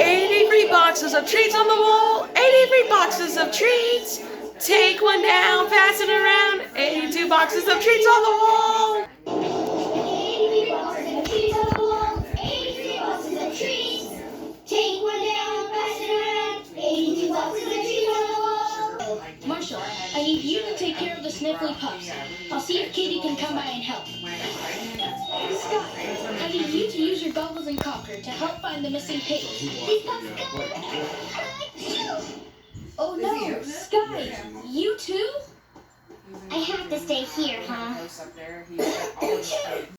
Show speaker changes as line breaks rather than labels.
83 boxes of treats on the wall. 83 boxes of treats. Take one down, pass it around. 82 boxes of treats on the wall.
83 boxes of treats on the wall. 83 boxes of treats. Take one down, pass it around. 82 boxes of treats on the wall.
Marshall, I need you to take care of the sniffly pups. I'll see if Katie can come by and help. Scott, I need you to use your goggles and cocker to help find the missing page.
These pups go.
Oh no, Sky, you too?
I have to stay here, huh?